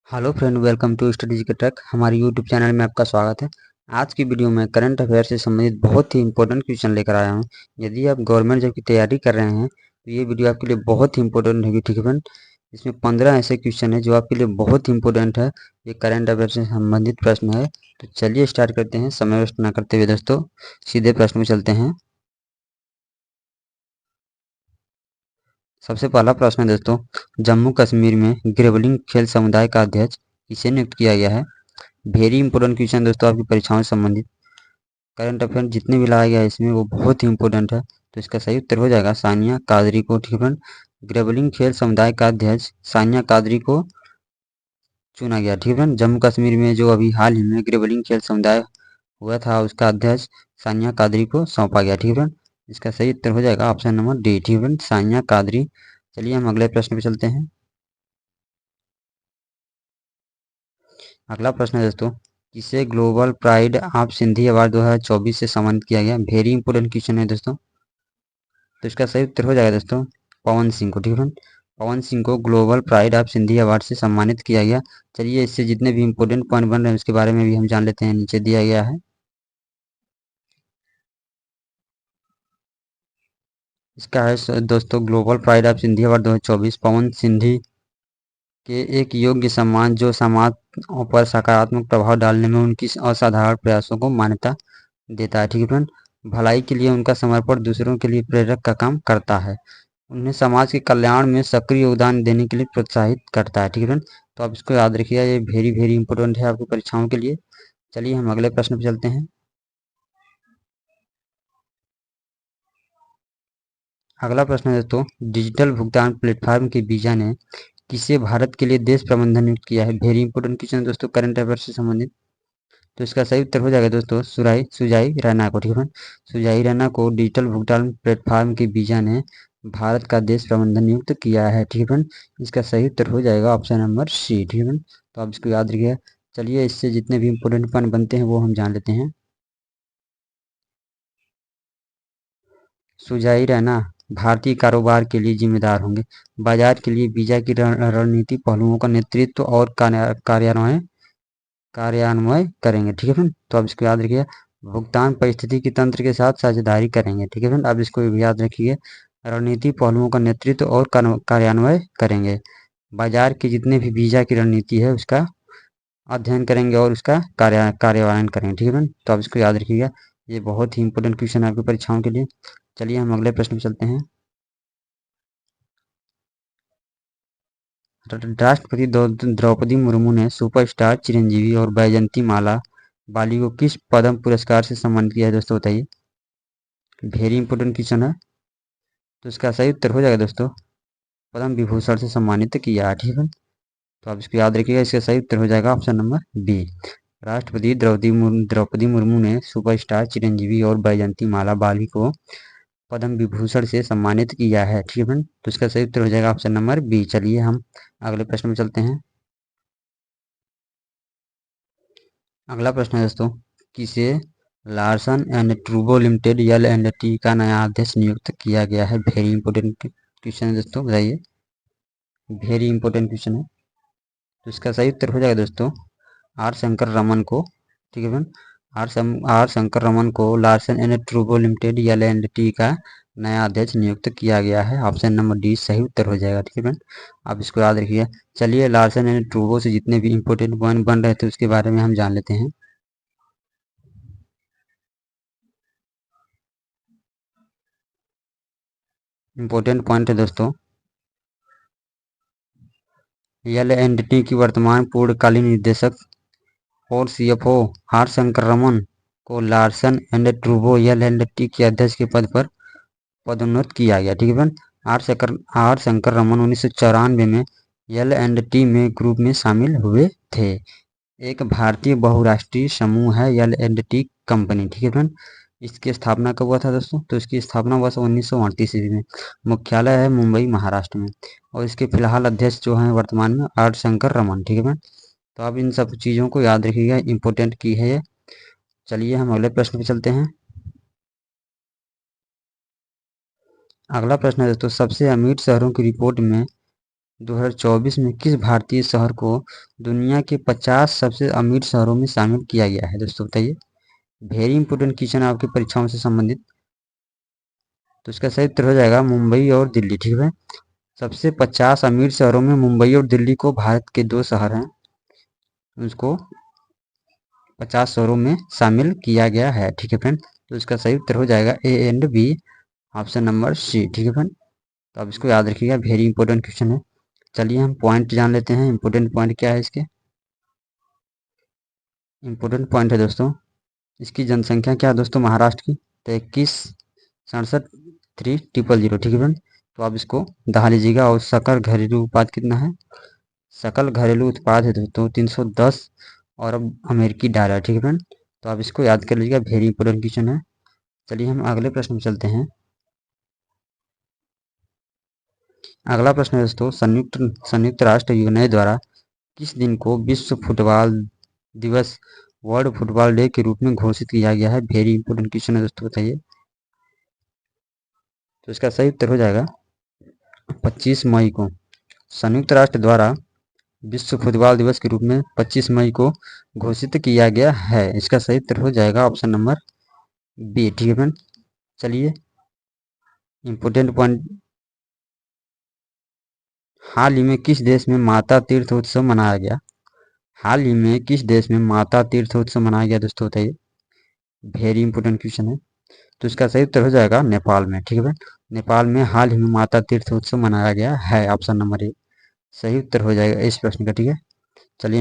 Hello friend, welcome to studies के track. हमारे YouTube channel में आपका स्वागत है। आज की वीडियो में करंट अफेयर से संबंधित बहुत ही इंपॉर्टेंट क्वेश्चन लेकर आया हूं। यदि आप गवर्नमेंट जॉब की तैयारी कर रहे हैं तो ये वीडियो आपके लिए बहुत ही इंपॉर्टेंट होगी, ठीक है फ्रेंड। इसमें 15 ऐसे क्वेश्चन है जो आपके लिए बहुत ही इंपॉर्टेंट है। ये करंट अफेयर से संबंधित प्रश्न है। तो चलिए स्टार्ट करते हैं, समय वेस्ट ना करते हुए दोस्तों सीधे प्रश्न में चलते हैं। सबसे पहला प्रश्न है दोस्तों, जम्मू कश्मीर में ग्रेवलिंग खेल समुदाय का अध्यक्ष किसे नियुक्त किया गया है? वेरी इंपॉर्टेंट क्वेश्चन दोस्तों, आपकी परीक्षाओं से संबंधित करंट अफेयर जितने भी लाया गया है इसमें वो बहुत ही इंपॉर्टेंट है। तो इसका सही उत्तर हो जाएगा सानिया कादरी को, ठीक है फ्रेंड। ग्रेवलिंग खेल समुदाय का अध्यक्ष सानिया कादरी को चुना गया, ठीक है फ्रेंड। जम्मू कश्मीर में जो अभी हाल ही में ग्रेवलिंग खेल समुदाय हुआ था उसका अध्यक्ष सानिया कादरी को सौंपा गया, ठीक है फ्रेंड। इसका सही उत्तर हो जाएगा ऑप्शन नंबर डी, ठीक है फ्रेंड, सानिया कादरी। चलिए हम अगले प्रश्न पे चलते हैं। अगला प्रश्न है दोस्तों, किसे global pride of Sindhi award 2024 से सम्मानित किया गया? वेरी इंपॉर्टेंट क्वेश्चन है दोस्तों। तो इसका सही उत्तर हो जाएगा दोस्तों पवन सिंह को, ठीक है फ्रेंड। पवन सिंह को global pride of Sindhi award से सम्मानित किया गया। चलिए इससे जितने भी इंपॉर्टेंट पॉइंट बन रहे हैं उसके बारे में भी हम जान लेते हैं, नीचे दिया गया है। इसका है दोस्तों global pride of Sindhi award 2024 पवन सिंधी के एक योग्य सम्मान जो समाज पर सकारात्मक प्रभाव डालने में उनकी असाधारण प्रयासों को मान्यता देता है, ठीक है फ्रेंड। भलाई के लिए उनका समर्पण दूसरों के लिए प्रेरक का काम करता है। उन्हें समाज के कल्याण में सक्रिय योगदान देने के लिए प्रोत्साहित करता है, ठीक है फ्रेंड। तो आप इसको याद रखिएगा, ये वेरी वेरी इंपॉर्टेंट है आपकी परीक्षाओं के लिए। चलिए हम अगले प्रश्न पर चलते हैं। अगला प्रश्न है दोस्तों, डिजिटल भुगतान प्लेटफॉर्म के वीजा ने किसे भारत के लिए देश प्रबंधन नियुक्त किया है? वेरी इंपॉर्टेंट क्वेश्चन दोस्तों, करंट अफेयर से संबंधित। तो इसका सही उत्तर हो जाएगा दोस्तों सुजाई रैना को, ठीक है। सुजाई रैना को डिजिटल भुगतान प्लेटफॉर्म के वीजा ने भारत का देश प्रबंधन नियुक्त किया है, ठीक है। इसका सही उत्तर हो जाएगा ऑप्शन नंबर सी, ठीक है। तो आप इसको याद रखिए। चलिए इससे जितने भी इंपॉर्टेंट पॉइंट बनते हैं वो हम जान लेते हैं। सुजाई रैना भारतीय कारोबार के लिए जिम्मेदार होंगे, बाजार के लिए वीजा की रणनीति पहलुओं का नेतृत्व और कार्यान्वयन कार्यान्वयन करेंगे, ठीक है फ्रेंड। तो आप इसको याद रखिए। भुगतान परिस्थिति की तंत्र के साथ साझेदारी करेंगे, ठीक है फ्रेंड। आप इसको भी याद रखिए। रणनीति पहलुओं का नेतृत्व और कार्यान्वयन करेंगे। बाजार की जितने भी वीजा की रणनीति है उसका अध्ययन करेंगे और उसका कार्यान्वयन करेंगे, ठीक है फ्रेंड। तो आप इसको याद रखिएगा। ये बहुत ही इंपॉर्टेंट क्वेश्चन है आपकी परीक्षाओं के लिए। चलिए हम अगले प्रश्न पर चलते हैं। राष्ट्रपति द्रौपदी मुर्मू ने सुपरस्टार चिरंजीवी और बैजंती माला बाली को किस पद्म पुरस्कार से सम्मानित किया है दोस्तों, बताइए। वेरी इंपॉर्टेंट क्वेश्चन है। तो इसका सही उत्तर हो जाएगा दोस्तों पद्म विभूषण से सम्मानित किया है, ठीक है। तो आप इसको याद रखिएगा, इसका सही उत्तर हो जाएगा ऑप्शन नंबर बी। राष्ट्रपति द्रौपदी मुर्मू ने सुपरस्टार चिरंजीवी और बैजंती माला बाली को पद्म विभूषण से सम्मानित किया है, ठीक है। तो इसका सही उत्तर हो जाएगा ऑप्शन नंबर बी। चलिए हम अगले प्रश्न में चलते हैं। अगला प्रश्न है दोस्तों, किसे लार्सन एंड ट्रूबो लिमिटेड L&T का नया अध्यक्ष नियुक्त किया गया है? वेरी इंपॉर्टेंट क्वेश्चन है दोस्तों, बताइए। वेरी इंपॉर्टेंट क्वेश्चन है। तो इसका सही उत्तर हो जाएगा दोस्तों आर शंकर रमन को, ठीक है फ्रेंड। आर शंकर रमन को लार्सन एंड ट्रूबो लिमिटेड L&T का नया अध्यक्ष नियुक्त किया गया है। ऑप्शन नंबर डी सही उत्तर हो जाएगा, ठीक है फ्रेंड। आप इसको याद रखिए। चलिए लार्सन एंड ट्रूबो से जितने भी इंपॉर्टेंट पॉइंट बन रहे थे उसके बारे में हम जान लेते हैं। इंपॉर्टेंट पॉइंट है दोस्तों, L&T की वर्तमान पूर्णकालीन निदेशक और CFO आर शंकर रमन को लार्सन एंड ट्रूबो L&T के अध्यक्ष के पद पर पदोन्नत किया गया, ठीक है। आर शंकर रमन 1994 में L&T में ग्रुप में शामिल हुए थे। एक भारतीय बहुराष्ट्रीय समूह है L&T कंपनी, ठीक है फ्रेंड। इसकी स्थापना कब हुआ था दोस्तों? तो इसकी स्थापना हुआ था 1938 ईस्वी में। मुख्यालय है मुंबई महाराष्ट्र में। और इसके फिलहाल अध्यक्ष जो हैं वर्तमान में आर शंकर रमन, ठीक है फ्रेंड। तो आप इन सब चीज़ों को याद रखिएगा, इंपॉर्टेंट की है ये। चलिए हम अगले प्रश्न पे चलते हैं। अगला प्रश्न है दोस्तों, सबसे अमीर शहरों की रिपोर्ट में 2024 में किस भारतीय शहर को दुनिया के 50 सबसे अमीर शहरों में शामिल किया गया है दोस्तों, बताइए। वेरी इंपॉर्टेंट क्वेश्चन है आपकी परीक्षाओं से संबंधित। तो इसका सही उत्तर हो जाएगा मुंबई और दिल्ली, ठीक है। सबसे 50 अमीर शहरों में मुंबई और दिल्ली को, भारत के 2 शहर हैं, उसको 50 शहरों में शामिल किया गया है, ठीक है फ्रेंड। तो इसका सही उत्तर हो जाएगा A and B, option number C, ठीक है फ्रेंड। तो आप इसको याद रखिएगा, वेरी इंपॉर्टेंट क्वेश्चन है। चलिए हम पॉइंट जान लेते हैं, इंपॉर्टेंट पॉइंट क्या है इसके। इंपॉर्टेंट पॉइंट है दोस्तों, इसकी जनसंख्या क्या है दोस्तों महाराष्ट्र की, तो 21,67,3,000, ठीक है फ्रेंड। तो आप इसको दहा लीजिएगा। और सकल घरेलू उत्पाद कितना है, सकल घरेलू उत्पाद है दोस्तों 310 अरब अमेरिकी डॉलर, ठीक है फ्रेंड। तो आप इसको याद कर लीजिएगा, वेरी इंपॉर्टेंट क्वेश्चन है। चलिए हम अगले प्रश्न में चलते हैं। अगला प्रश्न है दोस्तों, संयुक्त राष्ट्र यूएनए द्वारा किस दिन को विश्व फुटबॉल दिवस, वर्ल्ड फुटबॉल डे के रूप में घोषित किया गया है। वेरी इंपॉर्टेंट क्वेश्चन है दोस्तों, बताइए। तो इसका सही उत्तर हो जाएगा 25 मई को। संयुक्त राष्ट्र द्वारा विश्व फुटबॉल दिवस के रूप में 25 मई को घोषित किया गया है। इसका सही उत्तर हो जाएगा ऑप्शन नंबर बी, ठीक है फ्रेंड। चलिए इंपॉर्टेंट पॉइंट, हाल ही में किस देश में माता तीर्थ उत्सव मनाया गया, हाल ही में किस देश में माता तीर्थ उत्सव मनाया गया दोस्तों, बताइए। वेरी इंपॉर्टेंट क्वेश्चन है। तो इसका सही उत्तर हो जाएगा नेपाल में, ठीक है फ्रेंड। नेपाल में हाल ही में माता तीर्थ उत्सव मनाया गया है, ऑप्शन नंबर ए सही उत्तर हो जाएगा इस प्रश्न का, ठीक है। चलिए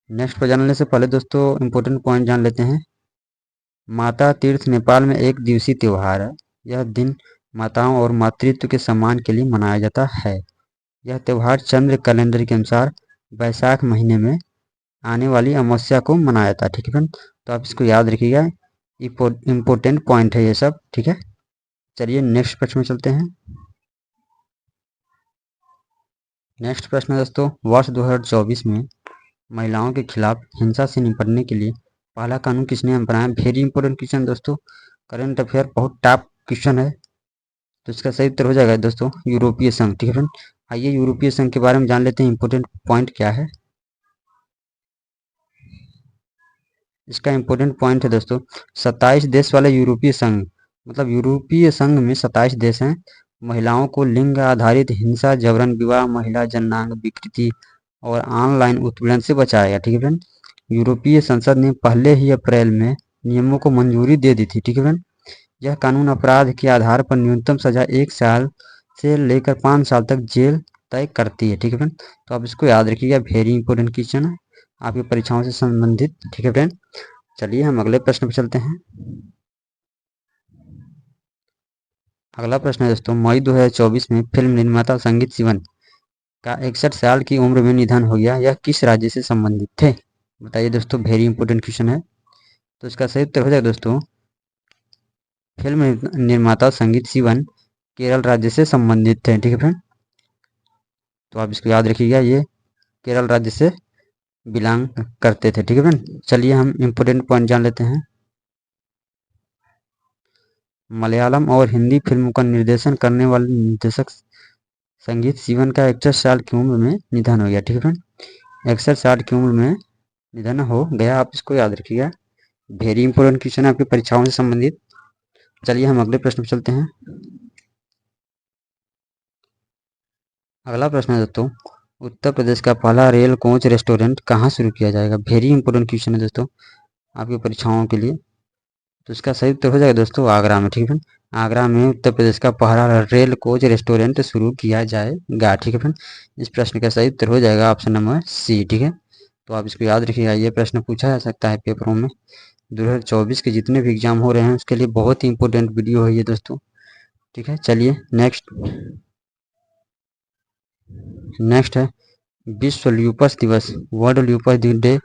नेक्स्ट पर जानने से पहले दोस्तों इंपॉर्टेंट पॉइंट जान लेते हैं। माता तीर्थ नेपाल में एक दिवसीय त्योहार है। यह दिन माताओं और मातृत्व के सम्मान के लिए मनाया जाता है। यह त्योहार चंद्र कैलेंडर के अनुसार वैशाख महीने में आने वाली अमावस्या को मनाया जाता है, ठीक है फ्रेंड। तो आप इसको याद रखिएगा, इम्पोर्टेंट पॉइंट है ये सब, ठीक है। चलिए नेक्स्ट प्रश्न में चलते हैं। नेक्स्ट प्रश्न है दोस्तों, वर्ष 2024 में महिलाओं के खिलाफ हिंसा से निपटने के लिए पहला कानून किसने बनाया। वेरी इंपॉर्टेंट क्वेश्चन दोस्तों, करंट अफेयर बहुत टॉप क्वेश्चन है। तो इसका सही उत्तर हो जाएगा दोस्तों यूरोपीय संघ, ठीक है फ्रेंड। आइए यूरोपीय संघ के बारे में जान लेते हैं, इंपॉर्टेंट पॉइंट क्या है इसका। इंपॉर्टेंट पॉइंट है दोस्तों 27 देश वाले यूरोपीय संघ, मतलब यूरोपीय संघ में 27 देश हैं। महिलाओं को लिंग आधारित हिंसा, जबरन विवाह, महिला जननांग विकृति और ऑनलाइन उत्पीड़न से बचाया, ठीक है फ्रेंड। यूरोपीय संसद ने पहले ही अप्रैल में नियमों को मंजूरी दे दी थी, ठीक है फ्रेंड। यह कानून अपराध के आधार पर न्यूनतम सजा 1 साल से लेकर 5 साल तक जेल तय करती है, ठीक है फ्रेंड। तो आप इसको याद रखिएगा, वेरी इंपॉर्टेंट क्वेश्चन है आपकी परीक्षाओं से संबंधित, ठीक है फ्रेंड। चलिए हम अगले प्रश्न पर चलते हैं। अगला प्रश्न है दोस्तों, मई 2024 में फिल्म निर्माता संगीत शिवन का 61 साल की उम्र में निधन हो गया। यह किस राज्य से संबंधित थे, बताइए दोस्तों। वेरी इंपॉर्टेंट क्वेश्चन है। तो इसका सही उत्तर हो जाएगा दोस्तों, फिल्म निर्माता संगीत शिवन केरल राज्य से संबंधित थे, ठीक है फ्रेंड। तो आप इसको याद रखिएगा, ये केरल राज्य से बिलोंग करते थे, ठीक है फ्रेंड। चलिए हम इंपॉर्टेंट पॉइंट जान लेते हैं। मलयालम और हिंदी फिल्मों का निर्देशन करने वाले निर्देशक संगीत शिवन का 61 साल की उम्र में निधन हो गया, ठीक है फ्रेंड। 61 साल की उम्र में निधन हो गया, आप इसको याद रखिएगा, वेरी इंपॉर्टेंट क्वेश्चन है आपकी परीक्षाओं से संबंधित। चलिए हम अगले प्रश्न पर चलते हैं। अगला प्रश्न है दोस्तों, उत्तर प्रदेश का पहला रेल कोच रेस्टोरेंट कहाँ शुरू किया जाएगा। वेरी इंपॉर्टेंट क्वेश्चन है दोस्तों आपकी परीक्षाओं के लिए। तो इसका सही उत्तर हो जाएगा दोस्तों आगरा में, ठीक है। आगरा में उत्तर प्रदेश का पहला रेल कोच रेस्टोरेंट शुरू किया जाएगा, ठीक है फ्रेंड। इस प्रश्न का सही उत्तर हो जाएगा ऑप्शन नंबर सी, ठीक है। तो आप इसको याद रखिएगा, ये प्रश्न पूछा जा सकता है पेपरों में। 2024 के जितने भी एग्जाम हो रहे हैं उसके लिए बहुत ही इंपॉर्टेंट वीडियो है ये दोस्तों, ठीक है। चलिए नेक्स्ट है, विश्व ल्यूपस दिवस, वर्ल्ड ल्यूपस डे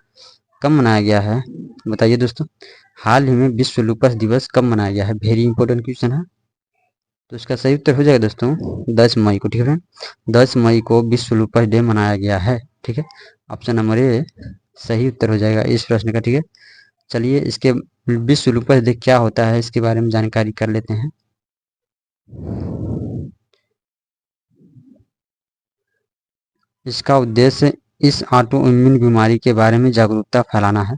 कब मनाया गया है, बताइए दोस्तों। हाल ही में विश्व लूपस दिवस कब मनाया गया है, वेरी इंपॉर्टेंट क्वेश्चन है। तो इसका सही उत्तर हो जाएगा दोस्तों 10 मई को, ठीक है। 10 मई को विश्व लूपस डे मनाया गया है, ठीक है। ऑप्शन नंबर ए सही उत्तर हो जाएगा इस प्रश्न का, ठीक है। चलिए इसके विश्व लूपस डे क्या होता है इसके बारे में जानकारी कर लेते हैं। इसका उद्देश्य इस ऑटो इम्यून बीमारी के बारे में जागरूकता फैलाना है,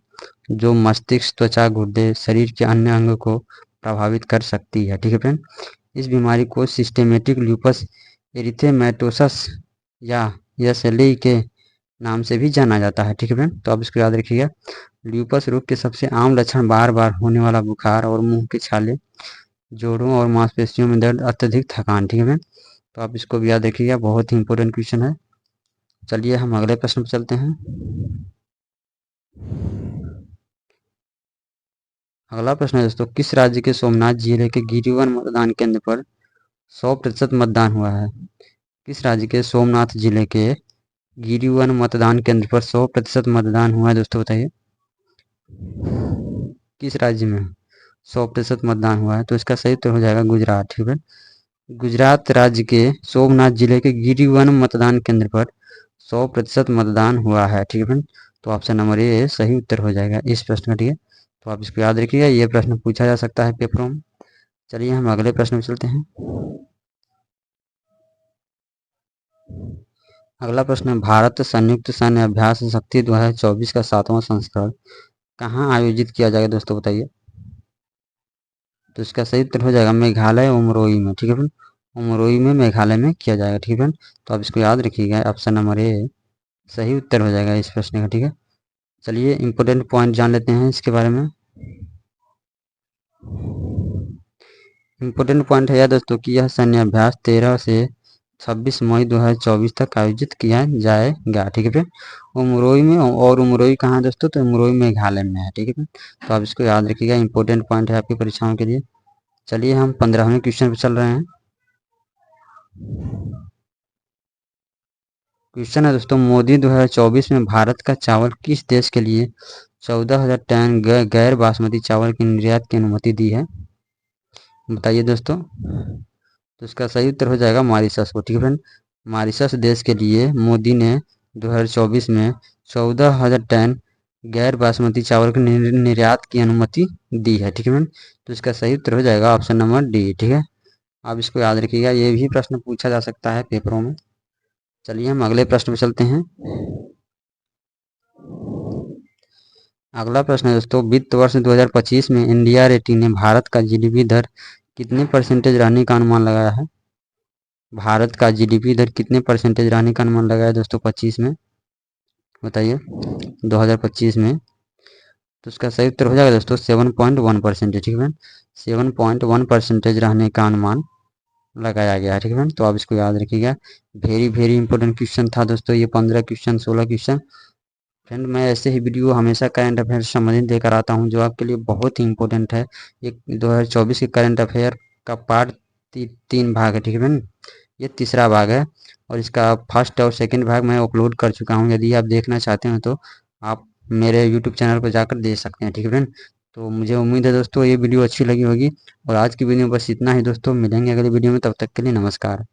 जो मस्तिष्क, त्वचा, गुर्दे, शरीर के अन्य अंगों को प्रभावित कर सकती है। ठीक है फ्रेंड, इस बीमारी को सिस्टेमेटिक ल्यूपस एरिथेमेटोसस या एसएलई के नाम से भी जाना जाता है। ठीक है फ्रेंड, तो आप इसको याद रखिएगा। ल्यूपस रोग के सबसे आम लक्षण बार बार होने वाला बुखार और मुंह के छाले, जोड़ों और मांसपेशियों में दर्द, अत्यधिक थकान। ठीक है फ्रेंड, तो आप इसको भी याद रखिएगा, बहुत ही इंपॉर्टेंट क्वेश्चन है। चलिए हम अगले प्रश्न पर चलते हैं। अगला प्रश्न है दोस्तों, किस राज्य के सोमनाथ जिले के गिरिवन मतदान केंद्र पर 100% मतदान हुआ है? किस राज्य के सोमनाथ जिले के गिरिवन मतदान केंद्र पर 100% मतदान हुआ है दोस्तों, बताइए किस राज्य में 100% मतदान हुआ है? तो इसका सही उत्तर हो जाएगा गुजरात। ठीक है, गुजरात राज्य के सोमनाथ जिले के गिरिवन मतदान केंद्र पर 100% मतदान हुआ है। ठीक है फ्रेंड, तो ऑप्शन नंबर ए सही उत्तर हो जाएगा इस प्रश्न का। ठीक है, तो आप इसको याद रखिएगा, ये प्रश्न पूछा जा सकता है पेपरों में। चलिए हम अगले प्रश्न में चलते हैं। अगला प्रश्न है, भारत संयुक्त सैन्य अभ्यास शक्ति 2024 का 7वां संस्करण कहाँ आयोजित किया जाएगा दोस्तों, बताइए। तो इसका सही उत्तर हो जाएगा मेघालय उमरोई में। ठीक है फ्रेंड, उमरोई में मेघालय में किया जाएगा। ठीक है फ्रेंड, तो आप इसको याद रखिएगा, ऑप्शन नंबर ए सही उत्तर हो जाएगा इस प्रश्न का। ठीक है, चलिए इंपॉर्टेंट पॉइंट जान लेते हैं इसके बारे में। इम्पोर्टेंट पॉइंट है दोस्तों कि यह सैन्य अभ्यास 13 से 26 मई 2024 तक आयोजित किया जाएगा। ठीक है फिर, उमरोई में, और उमरोई कहाँ है दोस्तों, तो उमरोई मेघालय में है। ठीक है फिर, तो आप इसको याद रखिएगा, इंपॉर्टेंट पॉइंट है आपकी परीक्षाओं के लिए। चलिए हम 15वें क्वेश्चन पर चल रहे हैं। क्वेश्चन है दोस्तों, मोदी 2024 में भारत का चावल किस देश के लिए 14,000 टन गैर बासमती चावल के निर्यात की अनुमति दी है, बताइए दोस्तों। तो इसका सही उत्तर हो जाएगा मॉरिशस को। ठीक है फ्रेंड, मॉरिशस देश के लिए मोदी ने 2024 में 14,000 टन गैर बासमती चावल के निर्यात की अनुमति दी है। ठीक है फ्रेंड, तो इसका सही उत्तर हो जाएगा ऑप्शन नंबर डी। ठीक है, आप इसको याद रखिएगा, ये भी प्रश्न पूछा जा सकता है पेपरों में। चलिए हम अगले प्रश्न पर चलते हैं। अगला प्रश्न है दोस्तों, वित्त वर्ष 2025 में इंडिया रेटिंग ने भारत का जीडीपी दर कितने परसेंटेज रहने का अनुमान लगाया है? भारत का जीडीपी दर कितने परसेंटेज रहने का अनुमान लगाया दोस्तों 25 में, बताइए 2025 में। तो उसका सही उत्तर हो जाएगा दोस्तों 7.1%। ठीक है, 7.1% रहने का अनुमान लगाया गया है। ठीक है, तो आप इसको याद रखिएगा, वेरी वेरी इंपॉर्टेंट क्वेश्चन था दोस्तों ये, 15 क्वेश्चन 16 क्वेश्चन। फ्रेंड, मैं ऐसे ही वीडियो हमेशा करंट अफेयर से संबंधित लेकर आता हूँ, जो आपके लिए बहुत ही इंपॉर्टेंट है। एक 2024 के करंट अफेयर का पार्ट 3 भाग है। ठीक है फ्रेंड, ये तीसरा भाग है, और इसका फर्स्ट और सेकंड भाग मैं अपलोड कर चुका हूँ। यदि आप देखना चाहते हैं तो आप मेरे यूट्यूब चैनल पर जाकर देख सकते हैं। ठीक है फ्रेंड, तो मुझे उम्मीद है दोस्तों ये वीडियो अच्छी लगी होगी, और आज की वीडियो में बस इतना ही दोस्तों। मिलेंगे अगली वीडियो में, तब तक के लिए नमस्कार।